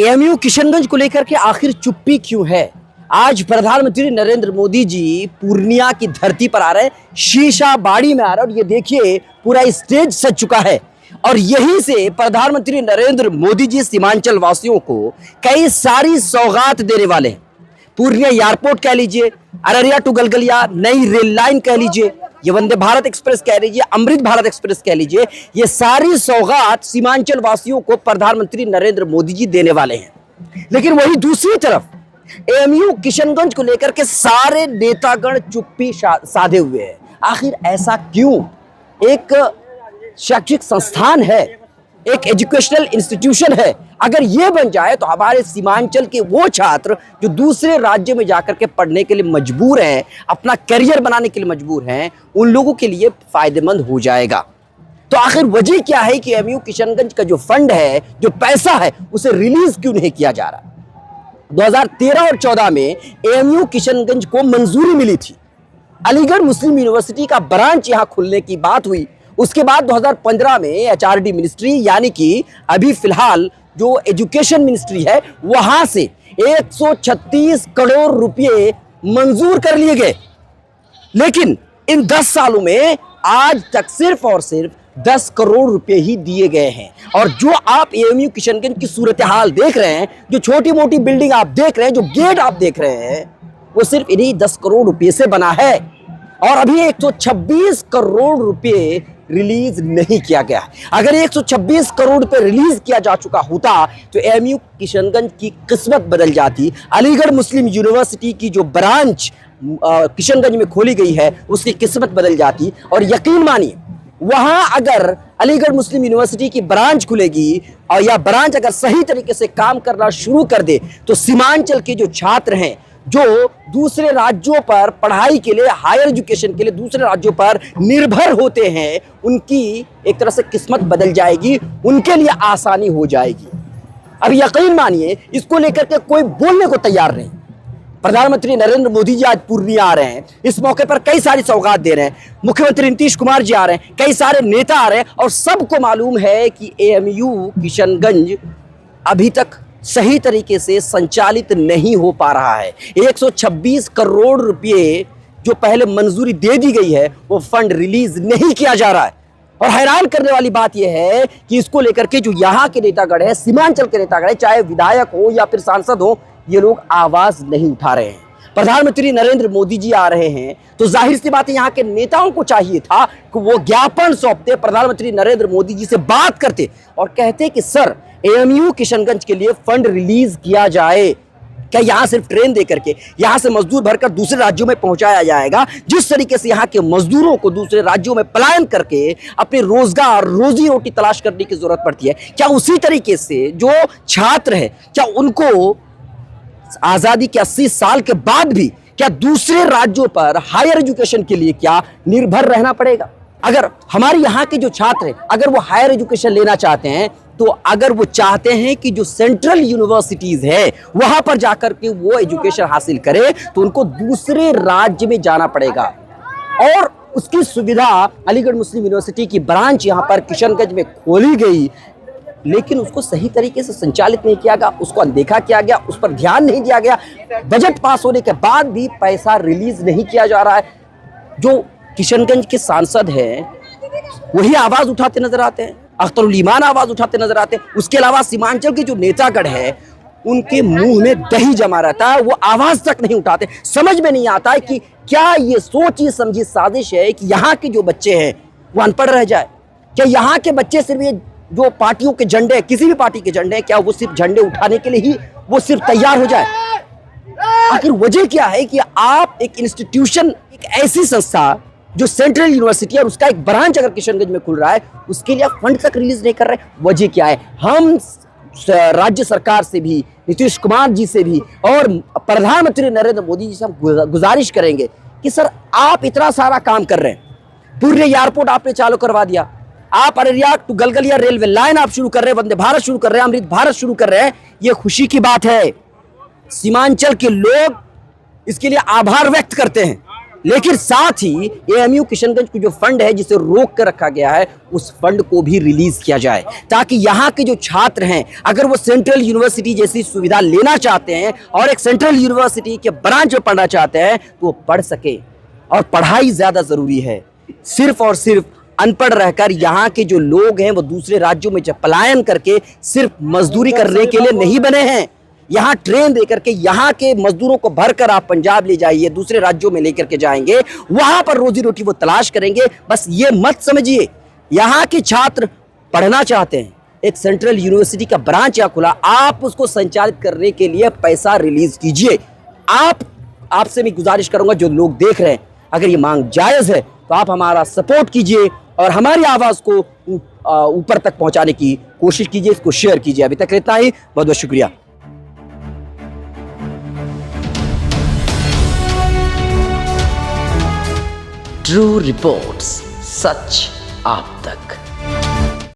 AMU Kishanganj को लेकर के आखिर चुप्पी क्यों है? आज प्रधानमंत्री नरेंद्र मोदी जी पूर्णिया की धरती पर आ रहे हैं, शीशा बाड़ी में आ रहे हैं और ये देखिए पूरा स्टेज सज चुका है और यहीं से प्रधानमंत्री नरेंद्र मोदी जी सीमांचल वासियों को कई सारी सौगात देने वाले हैं। पूर्णिया एयरपोर्ट कह लीजिए, अररिया टू गलगलिया नई रेल लाइन कह लीजिए, ये वंदे भारत एक्सप्रेस कह लीजिए, अमृत भारत एक्सप्रेस कह लीजिए, ये सारी सौगात सीमांचल वासियों को प्रधानमंत्री नरेंद्र मोदी जी देने वाले हैं। लेकिन वही दूसरी तरफ एएमयू किशनगंज को लेकर के सारे नेतागण चुप्पी साधे हुए हैं। आखिर ऐसा क्यों? एक शैक्षिक संस्थान है, एक एजुकेशनल इंस्टीट्यूशन है, अगर ये बन जाए तो हमारे सीमांचल के वो छात्र जो दूसरे राज्य में जाकर के पढ़ने के लिए मजबूर हैं, अपना करियर बनाने के लिए मजबूर हैं, उन लोगों के लिए फायदेमंद हो जाएगा। तो आखिर वजह क्या है कि एएमयू किशनगंज का जो फंड है, जो पैसा है, उसे रिलीज क्यों नहीं किया जा रहा? 2013 और 14 में एएमयू किशनगंज को मंजूरी मिली थी, अलीगढ़ मुस्लिम यूनिवर्सिटी का ब्रांच यहां खुलने की बात हुई। उसके बाद 2015 में एचआरडी मिनिस्ट्री यानी कि अभी फिलहाल जो एजुकेशन मिनिस्ट्री है, वहां से 136 करोड़ रुपए मंजूर कर लिए गए। लेकिन इन 10 सालों में आज तक सिर्फ और सिर्फ 10 करोड़ रुपए ही दिए गए हैं। और जो आप एएमयू किशनगंज की सूरत हाल देख रहे हैं, जो छोटी मोटी बिल्डिंग आप देख रहे हैं, जो गेट आप देख रहे हैं, वो सिर्फ इन्हीं 10 करोड़ रुपए से बना है और अभी 126 करोड़ रुपए रिलीज नहीं किया गया। अगर 126 करोड़ रुपए रिलीज किया जा चुका होता तो एएमयू किशनगंज की किस्मत बदल जाती। अलीगढ़ मुस्लिम यूनिवर्सिटी की जो ब्रांच किशनगंज में खोली गई है, उसकी किस्मत बदल जाती। और यकीन मानिए, वहां अगर अलीगढ़ मुस्लिम यूनिवर्सिटी की ब्रांच खुलेगी और यह ब्रांच अगर सही तरीके से काम करना शुरू कर दे तो सीमांचल के जो छात्र हैं, जो दूसरे राज्यों पर पढ़ाई के लिए, हायर एजुकेशन के लिए दूसरे राज्यों पर निर्भर होते हैं, उनकी एक तरह से किस्मत बदल जाएगी, उनके लिए आसानी हो जाएगी। अब यकीन मानिए, इसको लेकर के कोई बोलने को तैयार नहीं। प्रधानमंत्री नरेंद्र मोदी जी आज पूर्णिया आ रहे हैं, इस मौके पर कई सारी सौगात दे रहे हैं। मुख्यमंत्री नीतीश कुमार जी आ रहे हैं, कई सारे नेता आ रहे हैं और सबको मालूम है कि एएमयू किशनगंज अभी तक सही तरीके से संचालित नहीं हो पा रहा है। 126 करोड़ रुपए जो पहले मंजूरी दे दी गई है, वो फंड रिलीज नहीं किया जा रहा है। और हैरान करने वाली बात यह है कि इसको लेकर के जो यहाँ के नेतागण है, सीमांचल के नेतागण है, चाहे विधायक हो या फिर सांसद हो, ये लोग आवाज नहीं उठा रहे हैं। प्रधानमंत्री नरेंद्र मोदी जी आ रहे हैं तो जाहिर सी बात है, यहाँ के नेताओं को चाहिए था कि वो ज्ञापन सौंपते, प्रधानमंत्री नरेंद्र मोदी जी से बात करते और कहते कि सर, एएमयू किशनगंज के लिए फंड रिलीज किया जाए। क्या यहाँ सिर्फ ट्रेन देकर के यहाँ से मजदूर भरकर दूसरे राज्यों में पहुंचाया जाएगा? जिस तरीके से यहाँ के मजदूरों को दूसरे राज्यों में पलायन करके अपने रोजगार, रोजी रोटी तलाश करने की जरूरत पड़ती है, क्या उसी तरीके से जो छात्र है, क्या उनको आजादी के 80 साल के बाद भी क्या दूसरे राज्यों पर हायर एजुकेशन के लिए क्या निर्भर रहना पड़ेगा? अगर हमारे यहाँ के जो छात्र हैं, अगर वो हायर एजुकेशन लेना चाहते हैं, तो अगर वो चाहते हैं कि जो सेंट्रल यूनिवर्सिटीज है वहां पर जाकर के वो एजुकेशन हासिल करे, तो उनको दूसरे राज्य में जाना पड़ेगा। और उसकी सुविधा अलीगढ़ मुस्लिम यूनिवर्सिटी की ब्रांच यहाँ पर किशनगंज में खोली गई, लेकिन उसको सही तरीके से संचालित नहीं किया गया, उसको अनदेखा किया गया, उस पर ध्यान नहीं दिया गया। बजट पास होने के बाद भी पैसा रिलीज नहीं किया जा रहा है। जो किशनगंज के सांसद हैं, वही आवाज उठाते नजर आते हैं, अख्तरुल ईमान आवाज उठाते नजर आते हैं। उसके अलावा सीमांचल के जो नेतागण है, उनके मुंह में दही जमा रहता है, वो आवाज तक नहीं उठाते। समझ में नहीं आता है कि क्या ये सोची समझी साजिश है कि यहाँ के जो बच्चे हैं वो अनपढ़ रह जाए? क्या यहाँ के बच्चे सिर्फ ये जो पार्टियों के झंडे, किसी भी पार्टी के झंडे, क्या वो सिर्फ झंडे उठाने के लिए ही वो सिर्फ तैयार हो जाए? आखिर वजह क्या है कि आप एक इंस्टीट्यूशन, एक ऐसी संस्था जो सेंट्रल यूनिवर्सिटी और उसका एक ब्रांच अगर किशनगंज में खुल रहा है, उसके लिए आप फंड तक रिलीज नहीं कर रहे? वजह क्या है? हम राज्य सरकार से भी, नीतीश कुमार जी से भी और प्रधानमंत्री नरेंद्र मोदी जी से हम गुजारिश करेंगे कि सर, आप इतना सारा काम कर रहे हैं, पूरे एयरपोर्ट आपने चालू करवा दिया, आप Araria to Galgalia railway line आप शुरू कर रहे हैं, वंदे भारत शुरू कर रहे हैं, अमृत भारत शुरू कर रहे हैं, ये खुशी की बात है। सीमांचल के लोग इसके लिए आभार व्यक्त करते हैं। लेकिन साथ ही एएमयू किशनगंज को जो फंड है जिसे रोक कर रखा गया है, उस फंड को भी रिलीज किया जाए, ताकि यहाँ के जो छात्र हैं अगर वो सेंट्रल यूनिवर्सिटी जैसी सुविधा लेना चाहते हैं और एक सेंट्रल यूनिवर्सिटी के ब्रांच में पढ़ना चाहते हैं तो वो पढ़ सके। और पढ़ाई ज्यादा जरूरी है। सिर्फ और सिर्फ अनपढ़ रहकर यहाँ के जो लोग हैं वो दूसरे राज्यों में जब पलायन करके सिर्फ मजदूरी करने के लिए नहीं बने हैं। यहाँ ट्रेन देकर के यहाँ के मजदूरों को भरकर आप पंजाब ले जाइए, दूसरे राज्यों में लेकर के जाएंगे, वहां पर रोजी रोटी वो तलाश करेंगे। बस ये मत समझिए यहाँ के छात्र पढ़ना चाहते हैं, एक सेंट्रल यूनिवर्सिटी का ब्रांच यहाँ खुला, आप उसको संचालित करने के लिए पैसा रिलीज कीजिए। आपसे मैं गुजारिश करूंगा जो लोग देख रहे हैं, अगर ये मांग जायज है तो आप हमारा सपोर्ट कीजिए और हमारी आवाज को ऊपर तक पहुंचाने की कोशिश कीजिए, इसको शेयर कीजिए। अभी तक इतना ही, बहुत बहुत शुक्रिया। ट्रू रिपोर्ट्स, सच आप तक।